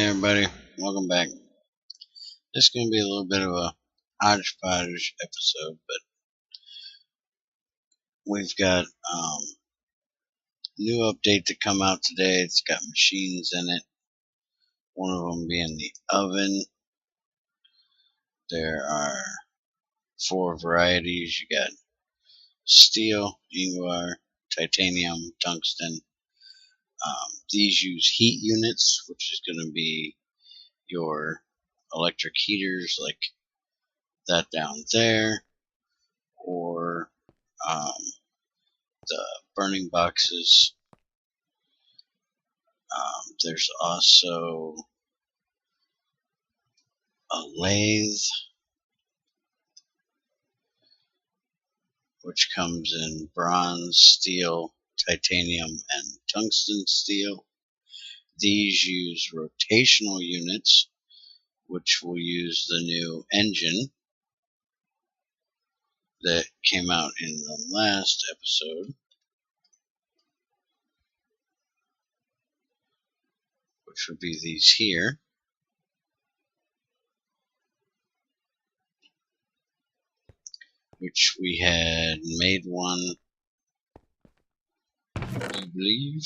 Hey everybody, welcome back. This is going to be a little bit of a hodgepodge episode, but we've got new update to come out today. It's got machines in it, one of them being the oven. There are 4 varieties. You got steel, ingvar, titanium, tungsten. These use heat units, which is going to be your electric heaters like that down there, or the burning boxes. There's also a lathe, which comes in bronze, steel, titanium, and tungsten steel. These use rotational units, which will use the new engine that came out in the last episode, which would be these here. Which we had made one, I believe.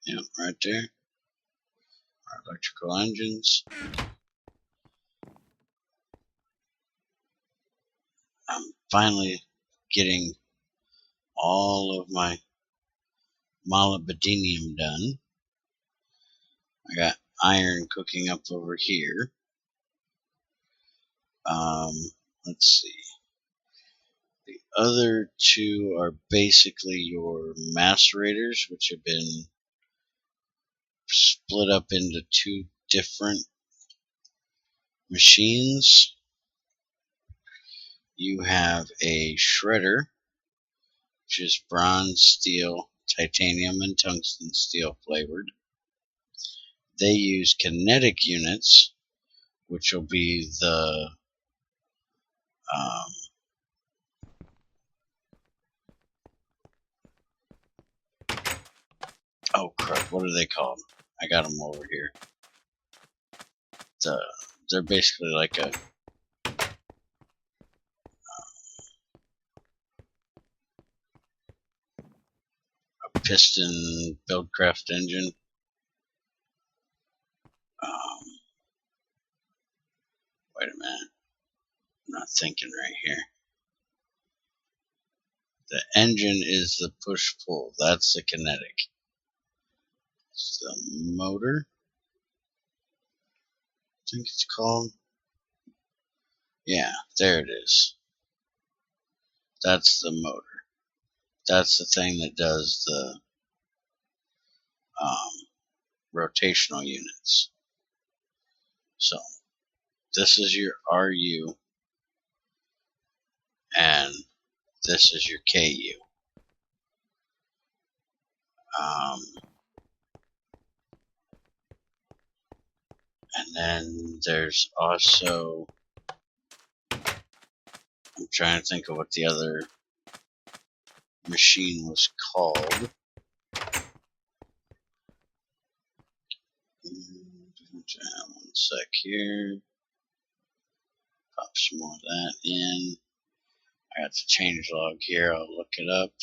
Yep, right there. Our electrical engines. I'm finally getting all of my molybdenum done. I got iron cooking up over here. Let's see. The other 2 are basically your macerators, which have been split up into 2 different machines. You have a shredder, which is bronze, steel, titanium, and tungsten steel flavored. They use kinetic units, which will be the oh crap, what are they called? I got them over here. They're basically like a piston Buildcraft engine. Wait a minute. I'm not thinking right here. The engine is the push-pull. That's the kinetic. It's the motor, I think it's called. Yeah, there it is. That's the motor. That's the thing that does the rotational units. So this is your RU, and this is your KU. And then there's also, I'm trying to think of what the other machine was called. One sec here. Pop some more of that in. I got the change log here. I'll look it up.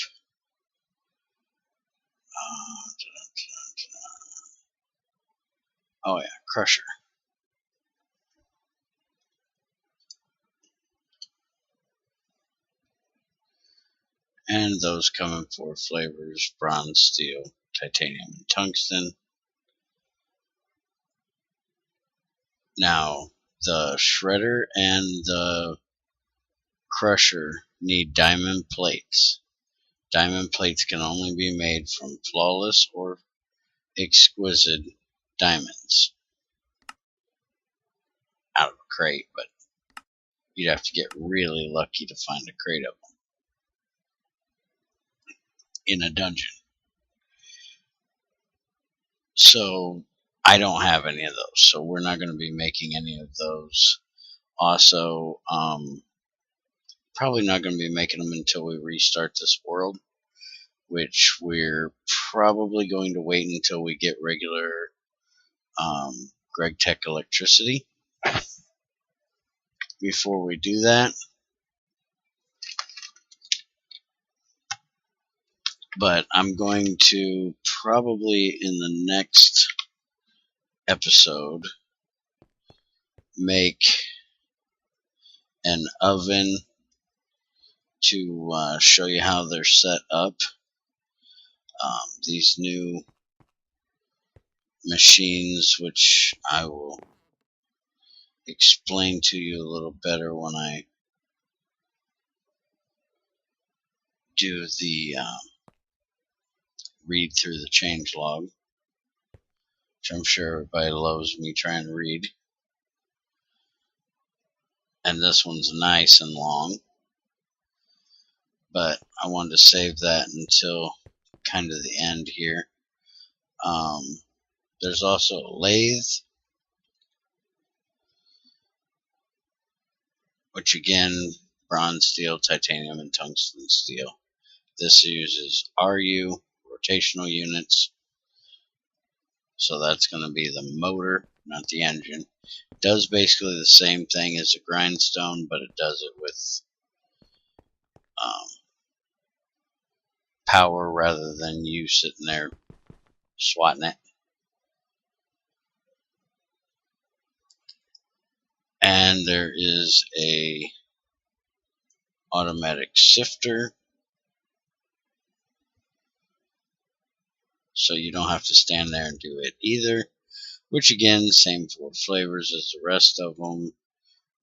Oh yeah, crusher. And those come in 4 flavors: bronze, steel, titanium, and tungsten. Now, the shredder and the crusher need diamond plates. Diamond plates can only be made from flawless or exquisite diamonds out of a crate, but you'd have to get really lucky to find a crate of them in a dungeon. So I don't have any of those, so we're not going to be making any of those. Also, probably not going to be making them until we restart this world, which we're probably going to wait until we get regular Gregtech electricity. Before we do that, but I'm going to probably in the next episode make an oven to show you how they're set up. These new machines, which I will explain to you a little better when I do the read through the changelog, which I'm sure everybody loves me trying to read. And this one's nice and long, but I wanted to save that until kind of the end here. There's also a lathe, which again, bronze steel, titanium, and tungsten steel. This uses RU, rotational units, so that's going to be the motor, not the engine. It does basically the same thing as a grindstone, but it does it with power rather than you sitting there swatting it. And there is a automatic sifter, so you don't have to stand there and do it either, which again, same for flavors as the rest of them: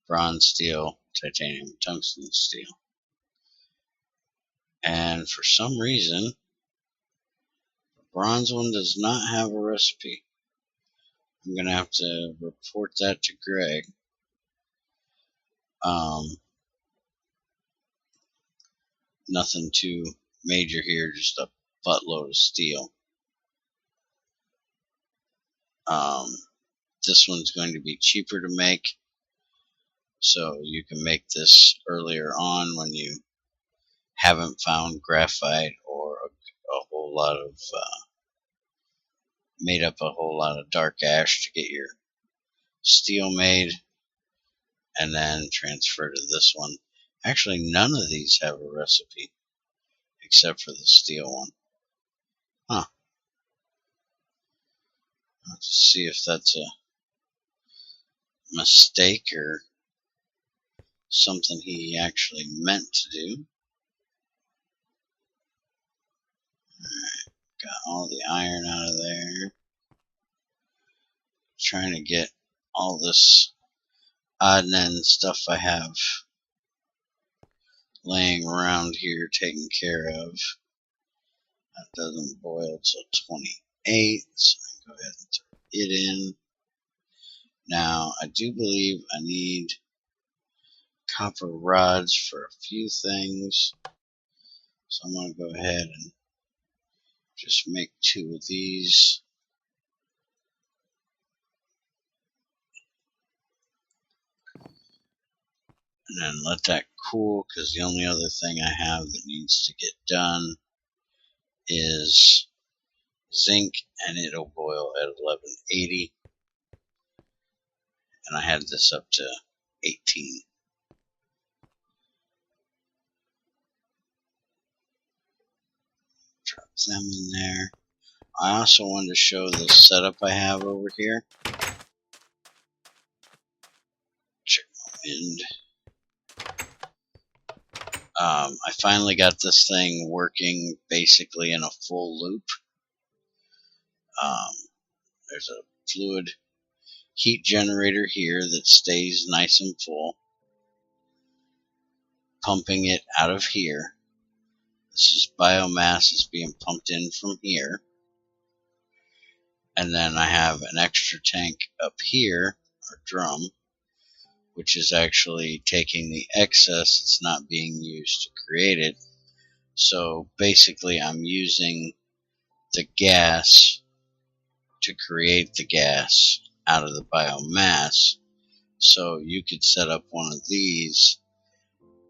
bronze steel, titanium, tungsten steel. And for some reason, the bronze one does not have a recipe. I'm going to have to report that to Greg. Nothing too major here, just a buttload of steel. This one's going to be cheaper to make, so you can make this earlier on when you haven't found graphite or a whole lot of made up a whole lot of dark ash to get your steel made, and then transfer to this one. Actually, none of these have a recipe except for the steel one. Huh. I'll have to see if that's a mistake or something he actually meant to do. Alright, got all the iron out of there. Trying to get all this odd and end stuff I have laying around here taken care of. That doesn't boil till 28, so I can go ahead and throw it in. Now, I do believe I need copper rods for a few things, so I'm going to go ahead and just make 2 of these. And then let that cool, because the only other thing I have that needs to get done is zinc, and it'll boil at 1180. And I had this up to 18. Drop them in there. I also wanted to show the setup I have over here. Check my wind. I finally got this thing working basically in a full loop. There's a fluid heat generator here that stays nice and full, pumping it out of here. This is biomass is being pumped in from here. And then I have an extra tank up here, or drum, which is actually taking the excess that's not being used to create it. So basically I'm using the gas to create the gas out of the biomass. So you could set up one of these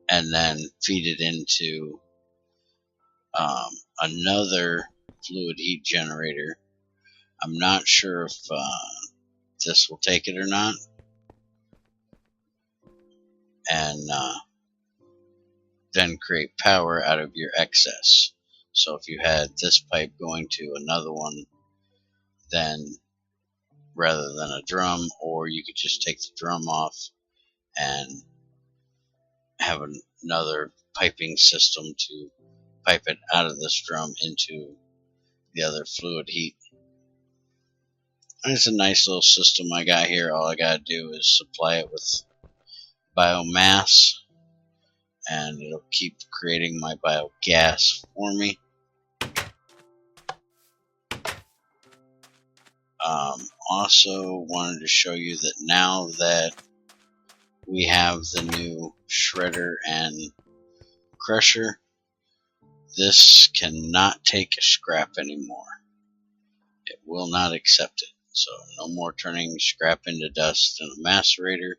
and then feed it into another fluid heat generator. I'm not sure if this will take it or not, and then create power out of your excess. So if you had this pipe going to another one, then rather than a drum, or you could just take the drum off and have another piping system to pipe it out of this drum into the other fluid heat. And it's a nice little system I got here. All I gotta do is supply it with biomass, and it'll keep creating my biogas for me. Also wanted to show you that now that we have the new shredder and crusher, this cannot take scrap anymore. It will not accept it. So no more turning scrap into dust in a macerator.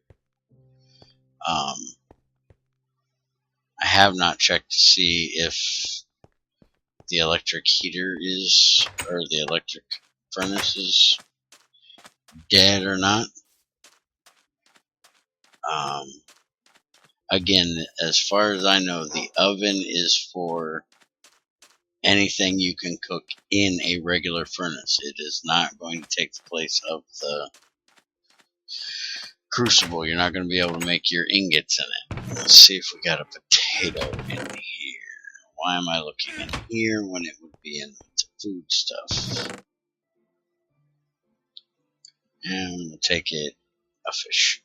I have not checked to see if the electric heater is, or the electric furnace is dead or not. Again, as far as I know, the oven is for anything you can cook in a regular furnace. It is not going to take the place of the crucible. You're not going to be able to make your ingots in it. Let's see if we got a potato in here. Why am I looking in here when it would be in the food stuff? And we'll take it a fish.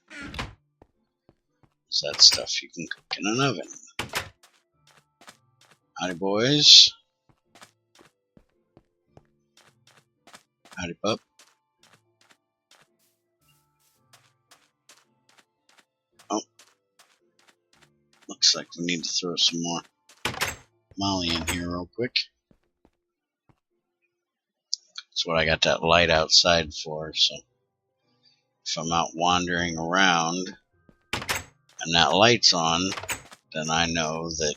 So that's stuff you can cook in an oven. Howdy, boys. Howdy, pup. Oh. Looks like we need to throw some more Molly in here real quick. That's what I got that light outside for, so if I'm out wandering around and that light's on, then I know that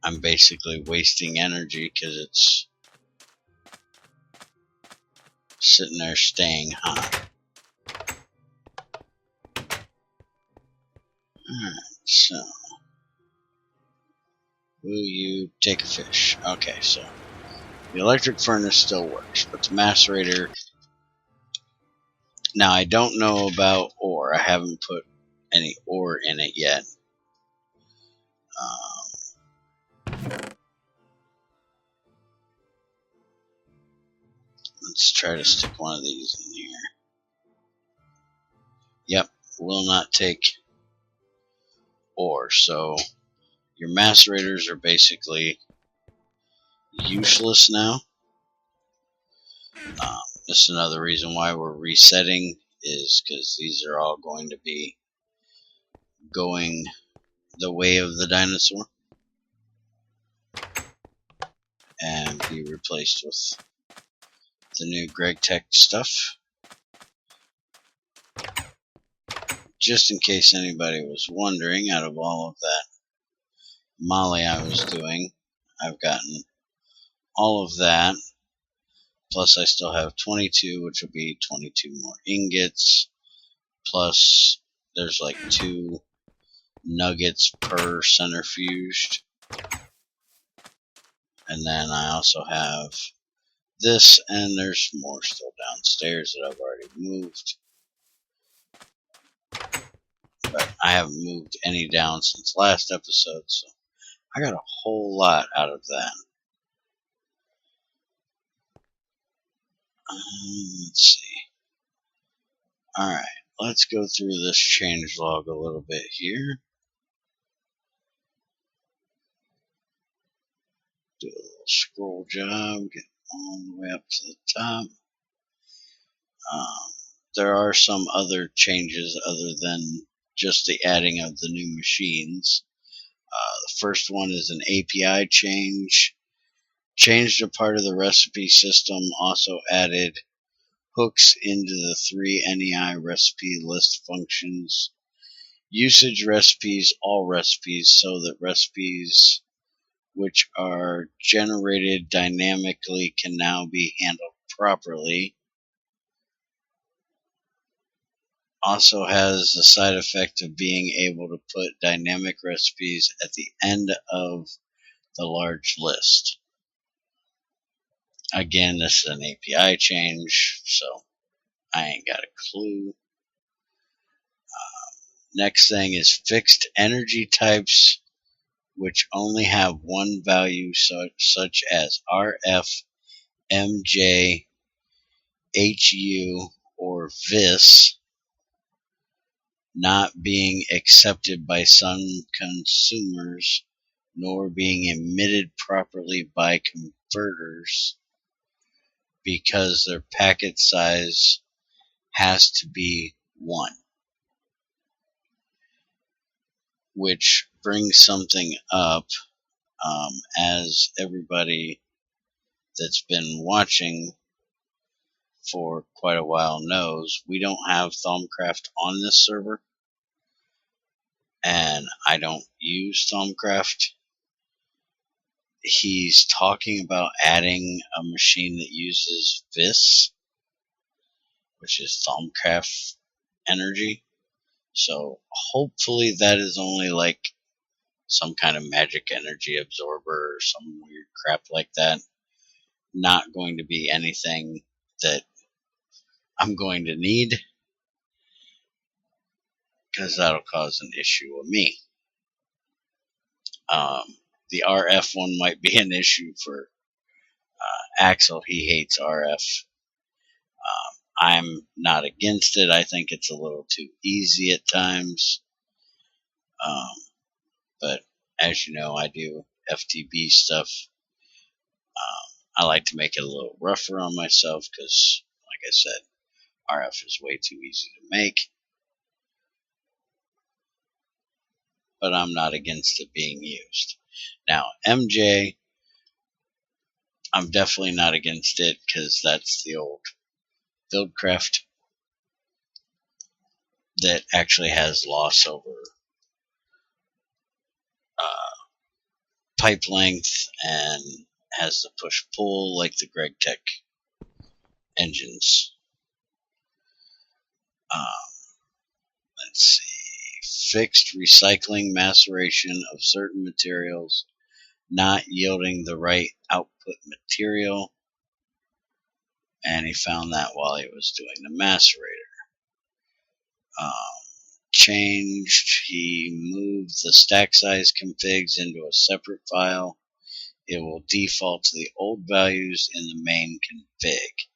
I'm basically wasting energy because it's sitting there staying hot. Alright, so will you take a fish? Okay, so the electric furnace still works, but the macerator, now I don't know about ore. I haven't put any ore in it yet. Let's try to stick one of these in here. Yep, will not take ore. So your macerators are basically useless now. This is another reason why we're resetting, is because these are all going to be going the way of the dinosaur and be replaced with the new Gregtech stuff. Just in case anybody was wondering, out of all of that molly I was doing, I've gotten all of that, plus I still have 22, which will be 22 more ingots, plus there's like 2 nuggets per centrifuged, and then I also have this, and there's more still downstairs that I've already moved, but I haven't moved any down since last episode, so I got a whole lot out of that. Let's see. Alright, let's go through this changelog a little bit here. Do a little scroll job, get all the way up to the top. There are some other changes other than just the adding of the new machines. The first one is an API change. Changed a part of the recipe system, also added hooks into the 3 NEI recipe list functions. Usage recipes, all recipes, so that recipes which are generated dynamically can now be handled properly. also has the side effect of being able to put dynamic recipes at the end of the large list. Again, this is an API change, so I ain't got a clue. Next thing is fixed energy types, which only have one value, such as RF, MJ, HU, or VIS, not being accepted by some consumers, nor being emitted properly by converters, because their packet size has to be 1. Which brings something up, as everybody that's been watching for quite a while knows, we don't have Thylacraft on this server, and I don't use Thylacraft. He's talking about adding a machine that uses VIS, which is Thylacraft energy. So hopefully that is only like some kind of magic energy absorber or some weird crap like that. Not going to be anything that I'm going to need, because that'll cause an issue with me. The RF one might be an issue for Axel. He hates RF. I'm not against it. I think it's a little too easy at times. But as you know, I do FTB stuff. I like to make it a little rougher on myself because, like I said, RF is way too easy to make. But I'm not against it being used. Now, MJ, I'm definitely not against it because that's the old Buildcraft that actually has loss over pipe length and has the push-pull like the Gregtech engines. Let's see. Fixed recycling maceration of certain materials not yielding the right output material. And he found that while he was doing the macerator. Changed. He moved the stack size configs into a separate file. It will default to the old values in the main config.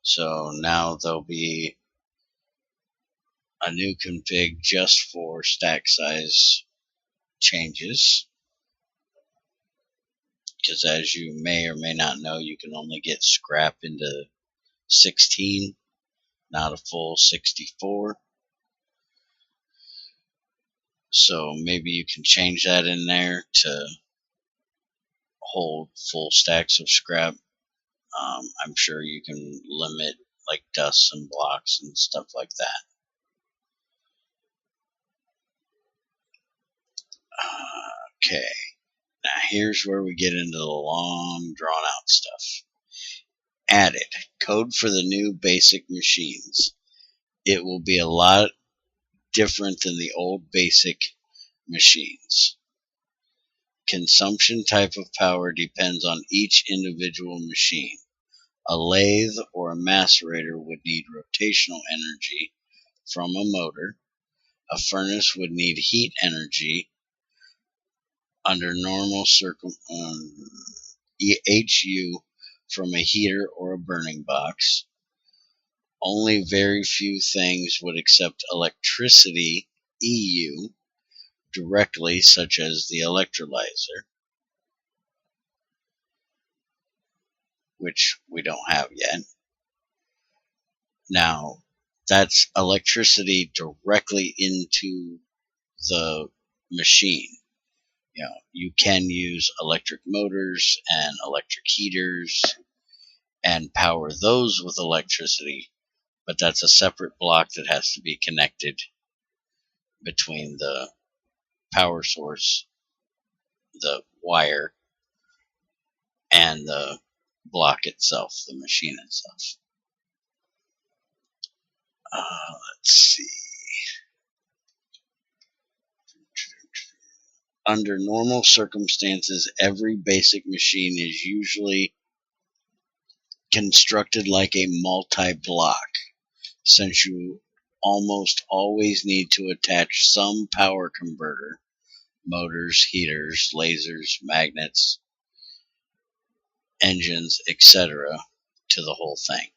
So now there'll be a new config just for stack size changes. Because as you may or may not know, you can only get scrap into 16, not a full 64. So maybe you can change that in there to hold full stacks of scrap. I'm sure you can limit like dusts and blocks and stuff like that. Okay, now here's where we get into the long drawn out stuff. Added code for the new basic machines. It will be a lot different than the old basic machines. Consumption type of power depends on each individual machine. A lathe or a macerator would need rotational energy from a motor. A furnace would need heat energy under normal HU from a heater or a burning box. Only very few things would accept electricity EU directly, such as the electrolyzer, which we don't have yet. Now, that's electricity directly into the machine. You know, you can use electric motors and electric heaters and power those with electricity, but that's a separate block that has to be connected between the power source, the wire, and the block itself, the machine itself. Let's see. Under normal circumstances, every basic machine is usually constructed like a multi-block, since you almost always need to attach some power converter, motors, heaters, lasers, magnets, engines, etc., to the whole thing.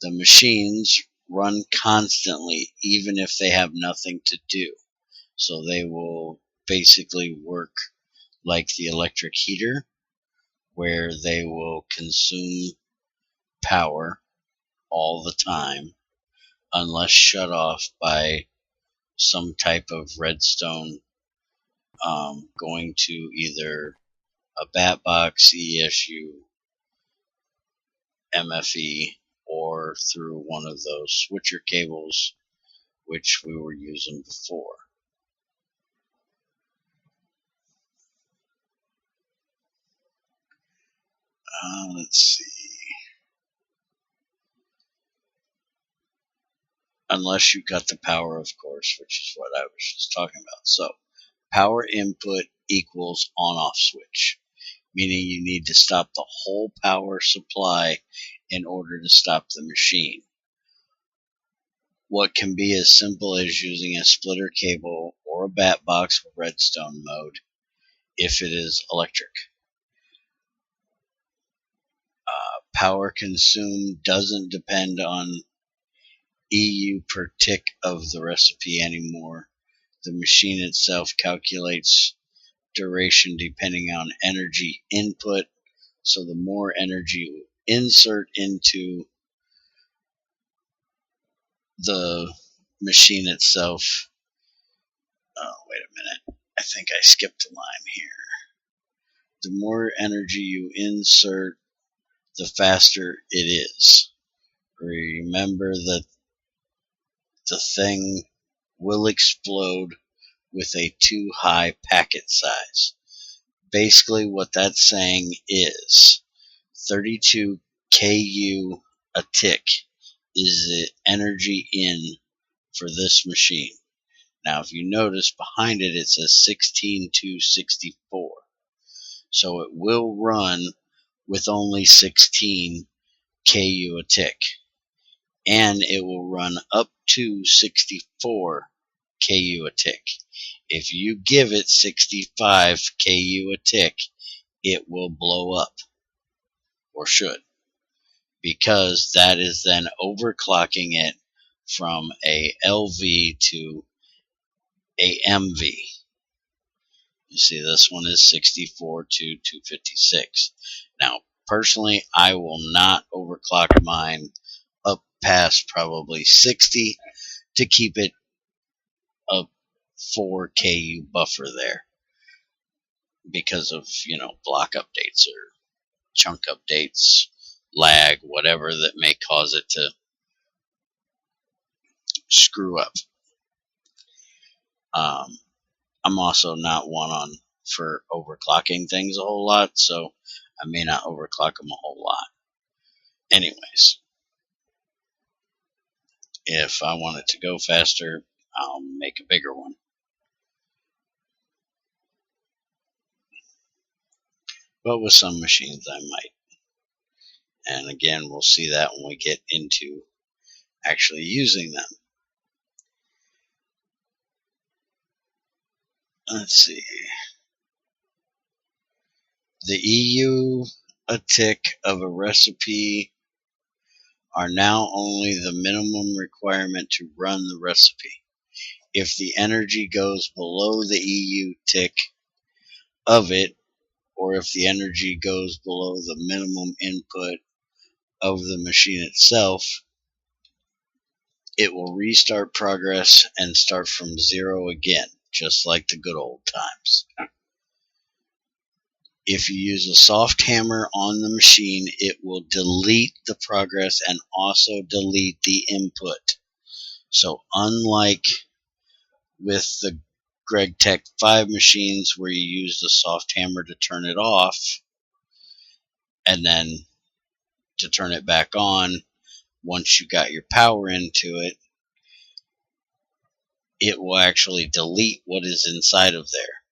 The machines run constantly even if they have nothing to do, so they will basically work like the electric heater, where they will consume power all the time unless shut off by some type of redstone, going to either a bat box, ESU, MFE, or through one of those switcher cables which we were using before. Let's see. Unless you got the power, of course, which is what I was just talking about. So, power input equals on-off switch, meaning you need to stop the whole power supply in order to stop the machine. What can be as simple as using a splitter cable or a bat box with redstone mode if it is electric. Power consumed doesn't depend on EU per tick of the recipe anymore. The machine itself calculates duration depending on energy input, so the more energy you insert into the machine itself. Wait a minute, I think I skipped a line here. The more energy you insert, the faster it is. Remember that the thing will explode with a too high packet size. Basically what that's saying is 32 KU a tick is the energy in for this machine. Now if you notice behind it, it says 16 to 64. So it will run with only 16 KU a tick. And it will run up to 64 KU a tick. If you give it 65 KU a tick, it will blow up, or should, because that is then overclocking it from a LV to a MV. You see, this one is 64 to 256. Now, personally, I will not overclock mine up past probably 60 to keep it a 4 KU buffer there because of, block updates or chunk updates, lag, whatever that may cause it to screw up. I'm also not one for overclocking things a whole lot, so I may not overclock them a whole lot. Anyways, if I want it to go faster, I'll make a bigger one. But with some machines I might. And again, we'll see that when we get into actually using them. Let's see. The EU a tick of a recipe are now only the minimum requirement to run the recipe. If the energy goes below the EU tick of it, or if the energy goes below the minimum input of the machine itself, it will restart progress and start from 0 again, just like the good old times. If you use a soft hammer on the machine, it will delete the progress and also delete the input. So unlike with the Gregtech 5 machines where you use the soft hammer to turn it off, and then to turn it back on, once you got your power into it, it will actually delete what is inside of there.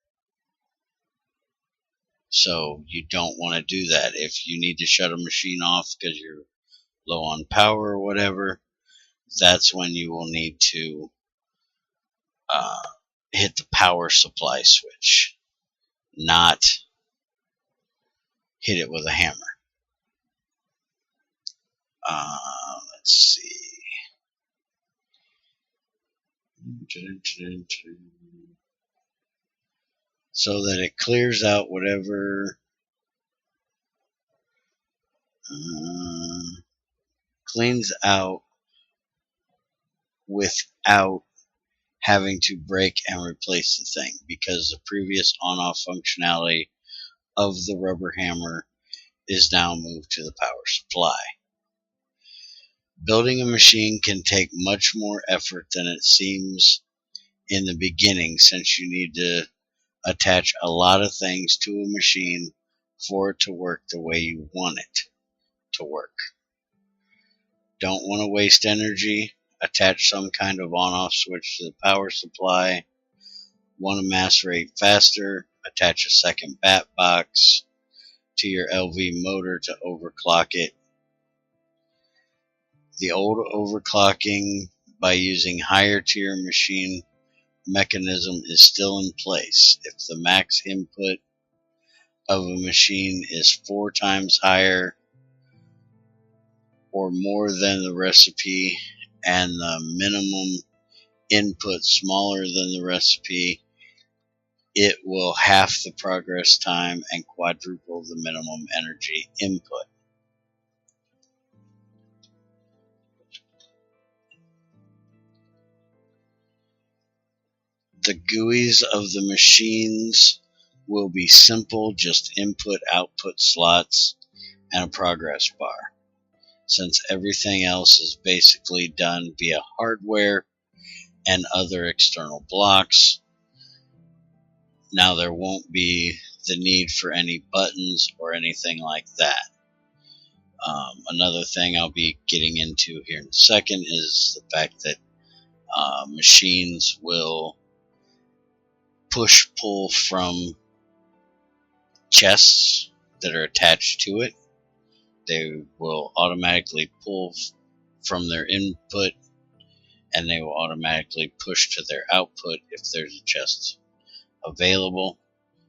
So you don't want to do that. If you need to shut a machine off because you're low on power or whatever, that's when you will need to hit the power supply switch, not hit it with a hammer. Let's see. So that it clears out whatever cleans out without having to break and replace the thing, because the previous on-off functionality of the rubber hammer is now moved to the power supply. Building a machine can take much more effort than it seems in the beginning, since you need to attach a lot of things to a machine for it to work the way you want it to work. Don't want to waste energy. Attach some kind of on-off switch to the power supply. Want to mass rate faster? Attach a second bat box to your LV motor to overclock it. The old overclocking by using higher tier machine mechanism is still in place. If the max input of a machine is 4 times higher or more than the recipe, and the minimum input smaller than the recipe, it will half the progress time and quadruple the minimum energy input. The GUIs of the machines will be simple, just input-output slots and a progress bar, since everything else is basically done via hardware and other external blocks. Now there won't be the need for any buttons or anything like that. Another thing I'll be getting into here in a second is the fact that machines will push-pull from chests that are attached to it. They will automatically pull from their input, and they will automatically push to their output if there's a chest available.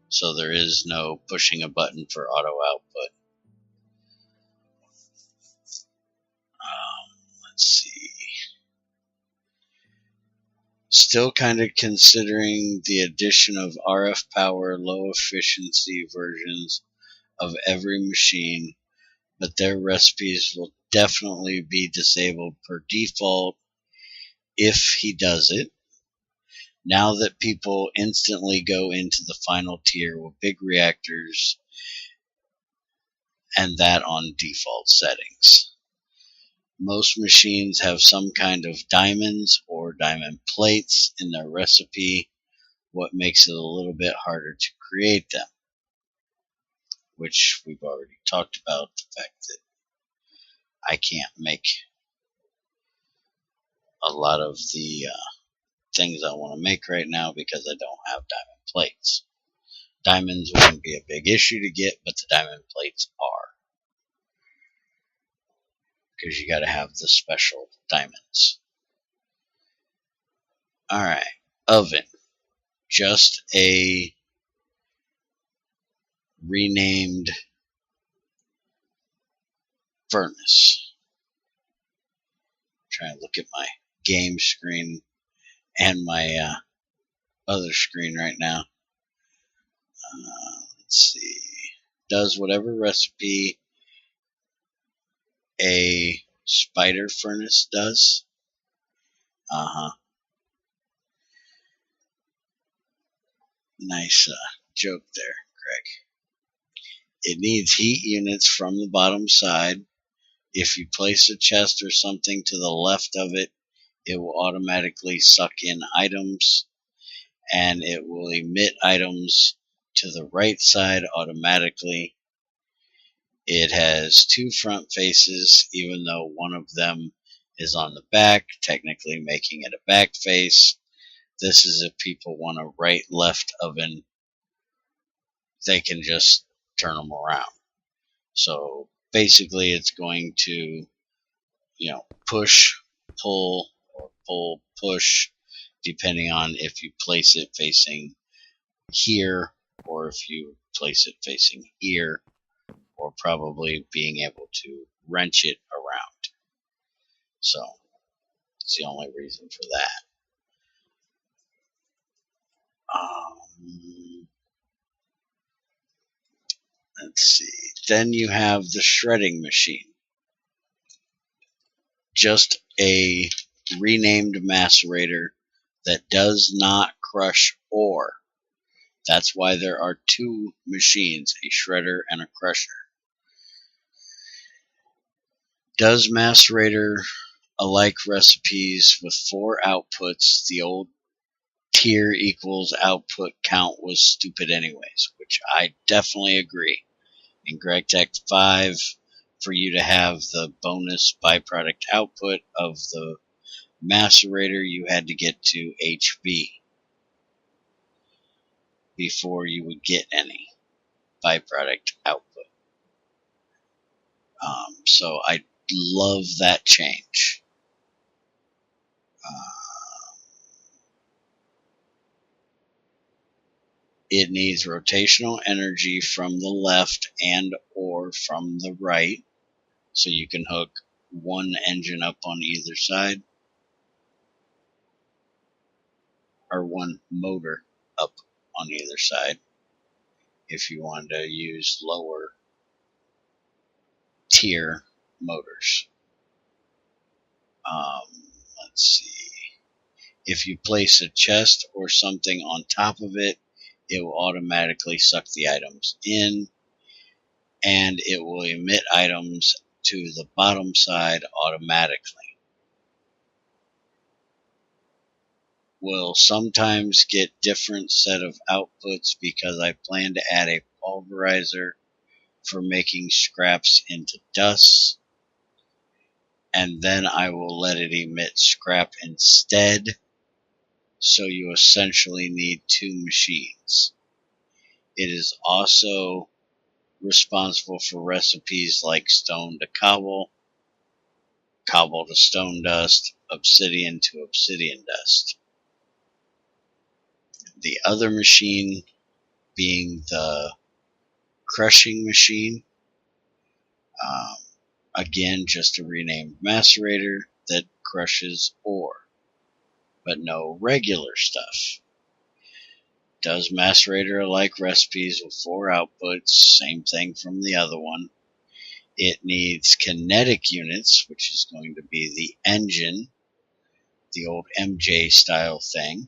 So there is no pushing a button for auto output. Let's see. Still kind of considering the addition of RF power, low efficiency versions of every machine, but their recipes will definitely be disabled per default if he does it. Now that people instantly go into the final tier with big reactors, and that on default settings. Most machines have some kind of diamonds or diamond plates in their recipe, what makes it a little bit harder to create them, which we've already talked about, the fact that I can't make a lot of the things I want to make right now because I don't have diamond plates. Diamonds wouldn't be a big issue to get, but the diamond plates are, because you got to have the special diamonds. Alright, oven. Just a renamed furnace. I'm trying to look at my game screen and my other screen right now. Let's see. Does whatever recipe a spider furnace does. Nice joke there, Greg. It needs heat units from the bottom side. If you place a chest or something to the left of it, it will automatically suck in items, and it will emit items to the right side automatically. It has two front faces, even though one of them is on the back, technically making it a back face. This is if people want a right-left oven, they can just turn them around. So basically it's going to, push, pull, or pull, push, depending on if you place it facing here or if you place it facing here, or probably being able to wrench it around. So it's the only reason for that. Let's see. Then you have the shredding machine. Just a renamed macerator that does not crush ore. That's why there are two machines, a shredder and a crusher. Does macerator alike recipes with 4 outputs. The old tier equals output count was stupid anyways, which I definitely agree. In Gregtech 5, for you to have the bonus byproduct output of the macerator, you had to get to HB before you would get any byproduct output. So I love that change. It needs rotational energy from the left and or from the right, so you can hook one engine up on either side, or one motor up on either side if you want to use lower tier motors. Let's see. If you place a chest or something on top of it, it will automatically suck the items in, and it will emit items to the bottom side automatically. Will sometimes get different set of outputs because I plan to add a pulverizer for making scraps into dust, and then I will let it emit scrap instead. So you essentially need two machines. It is also responsible for recipes like stone to cobble, cobble to stone dust, obsidian to obsidian dust. The other machine being the crushing machine. Again, just a renamed macerator that crushes ore, but no regular stuff. Does macerator alike recipes with 4 outputs? Same thing from the other one. It needs kinetic units, which is going to be the engine, the old MJ style thing,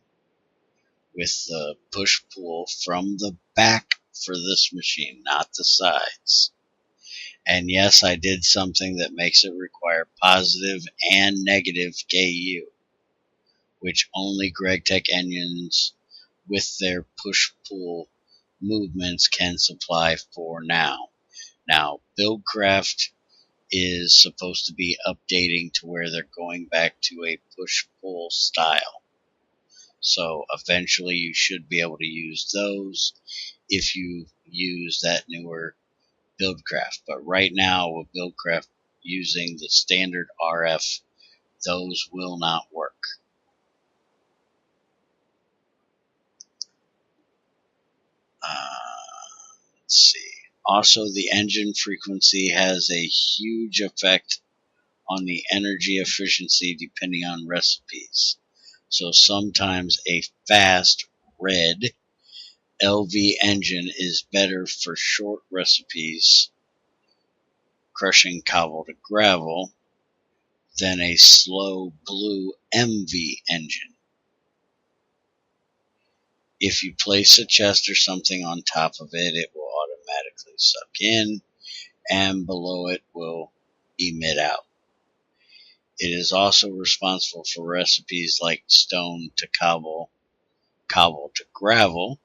with the push-pull from the back for this machine, not the sides. And yes, I did something that makes it require positive and negative KU, which only Gregtech engines with their push-pull movements can supply for now. Now, Buildcraft is supposed to be updating to where they're going back to a push-pull style. So eventually you should be able to use those if you use that newer Buildcraft. But right now with Buildcraft using the standard RF, those will not work. Let's see. Also, the engine frequency has a huge effect on the energy efficiency depending on recipes. So sometimes a fast red LV engine is better for short recipes, crushing cobble to gravel, than a slow blue MV engine. If you place a chest or something on top of it, it will automatically suck in, and below it will emit out. It is also responsible for recipes like stone to cobble, cobble to gravel,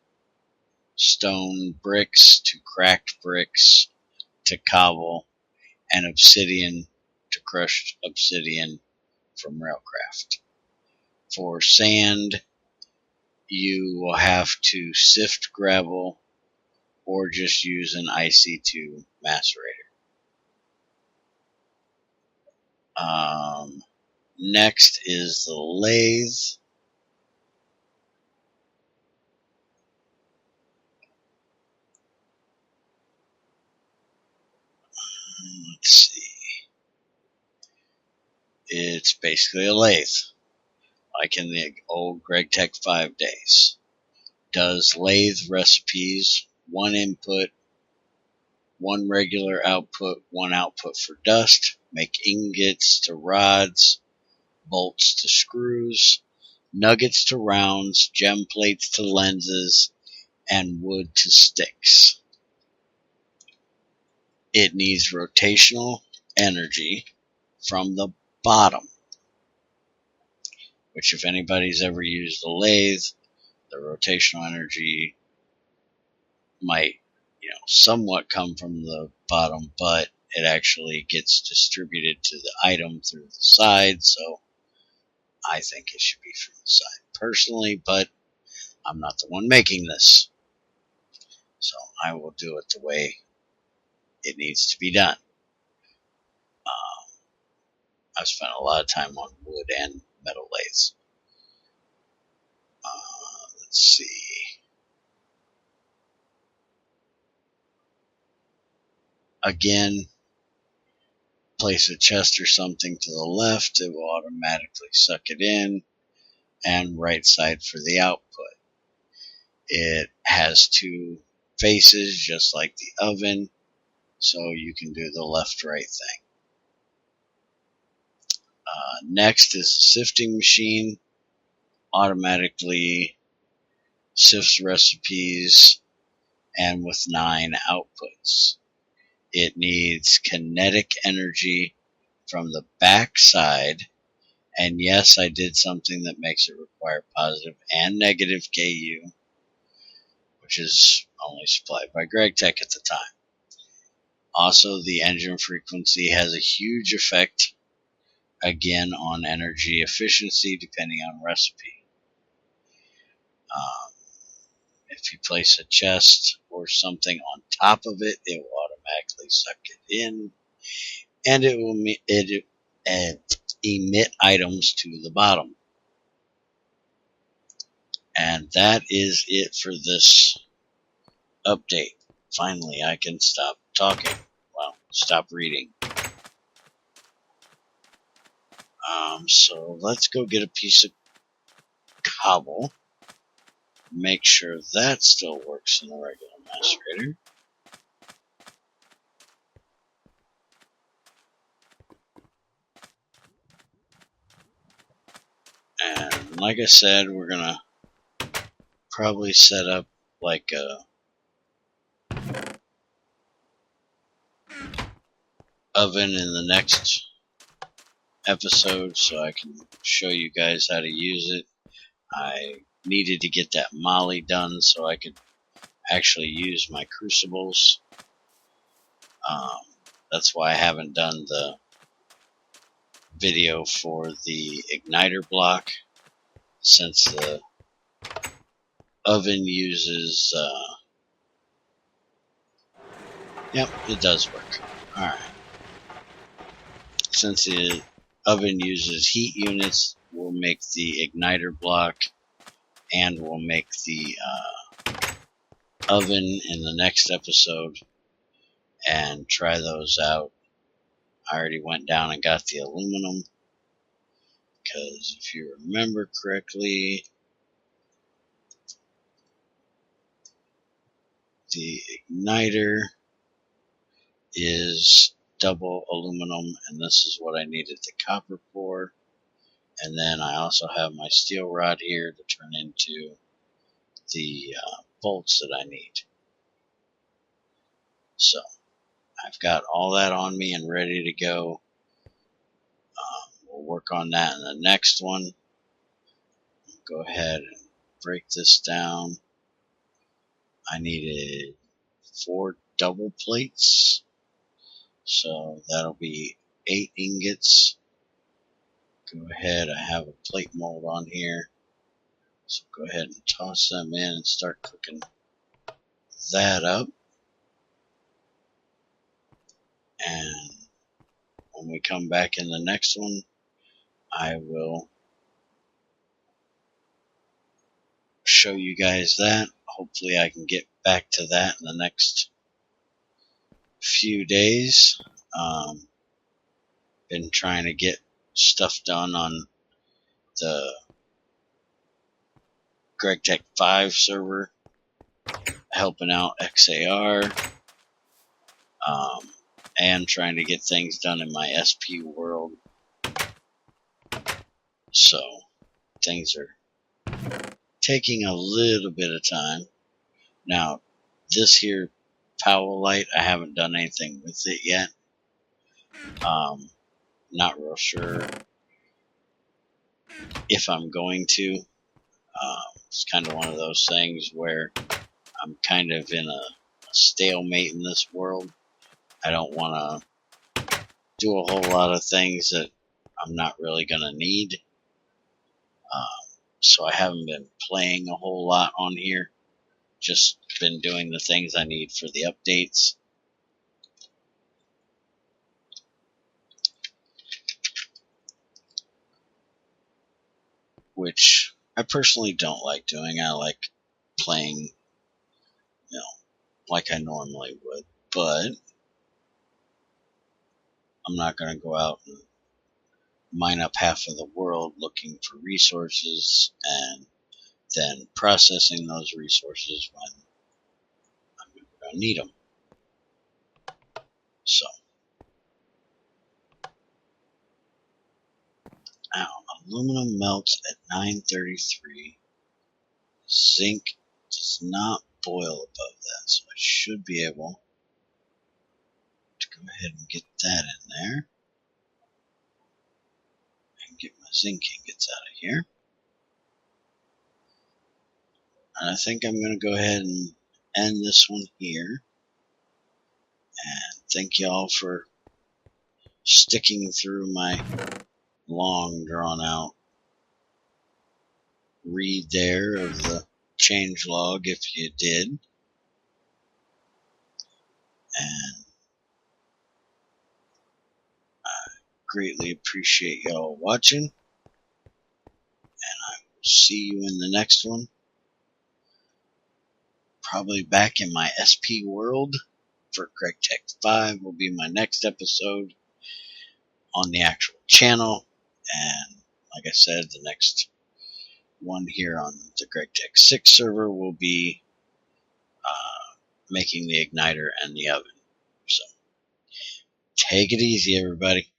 stone bricks to cracked bricks, to cobble, and obsidian to crushed obsidian from Railcraft. For sand, you will have to sift gravel or just use an IC2 macerator. Next is the lathe. Let's see. It's basically a lathe, like in the old Gregtech 5 days. Does lathe recipes, one input, one regular output, one output for dust, make ingots to rods, bolts to screws, nuggets to rounds, gem plates to lenses, and wood to sticks. It needs rotational energy from the bottom, which if anybody's ever used a lathe, the rotational energy might, somewhat come from the bottom, but it actually gets distributed to the item through the side, so I think it should be from the side personally, but I'm not the one making this, so I will do it the way it needs to be done. I've spent a lot of time on wood and metal lathes. Let's see. Again, place a chest or something to the left, it will automatically suck it in, and right side for the output. It has two faces just like the oven, so you can do the left-right thing. Next is the sifting machine. Automatically sifts recipes and with 9 outputs. It needs kinetic energy from the back side, and yes, I did something that makes it require positive and negative KU, which is only supplied by Gregtech at the time. Also, the engine frequency has a huge effect, again, on energy efficiency depending on recipe. If you place a chest or something on top of it, it will automatically suck it in, and it will emit items to the bottom. And that is it for this update. Finally, I can stop talking. Well, stop reading. So let's go get a piece of cobble. Make sure that still works in a regular macerator. And like I said, we're gonna probably set up like a oven in the next episode so I can show you guys how to use it. I needed to get that molly done so I could actually use my crucibles. That's why I haven't done the video for the igniter block, since the oven uses yep, it does work. Alright. Since the oven uses heat units, we'll make the igniter block and we'll make the oven in the next episode and try those out. I already went down and got the aluminum because if you remember correctly, the igniter is double aluminum, and this is what I needed the copper for. And then I also have my steel rod here to turn into the bolts that I need. So I've got all that on me and ready to go. We'll work on that in the next one. Go ahead and break this down. I needed 4 double plates So that'll be 8 ingots. Go ahead, I have a plate mold on here. So go ahead and toss them in and start cooking that up. And when we come back in the next one, I will show you guys that. Hopefully I can get back to that in the next few days. Been trying to get stuff done on the Gregtech 5 server, helping out XAR, and trying to get things done in my SP world. So things are taking a little bit of time. Now, this here Powell light, I haven't done anything with it yet. Not real sure if I'm going to. It's kind of one of those things where I'm kind of in a stalemate in this world. I don't want to do a whole lot of things that I'm not really going to need. So I haven't been playing a whole lot on here. Just been doing the things I need for the updates. Which I personally don't like doing. I like playing, like I normally would. But I'm not going to go out and mine up half of the world looking for resources and then processing those resources when I'm going to need them. So, now, aluminum melts at 933. Zinc does not boil above that, so I should be able to go ahead and get that in there. And get my zinc ingots out of here. And I think I'm going to go ahead and end this one here. And thank y'all for sticking through my long drawn out read there of the changelog if you did. And I greatly appreciate y'all watching. And I will see you in the next one. Probably back in my SP world for Gregtech 5 will be my next episode on the actual channel. And like I said, the next one here on the Gregtech 6 server will be making the igniter and the oven. So take it easy, everybody.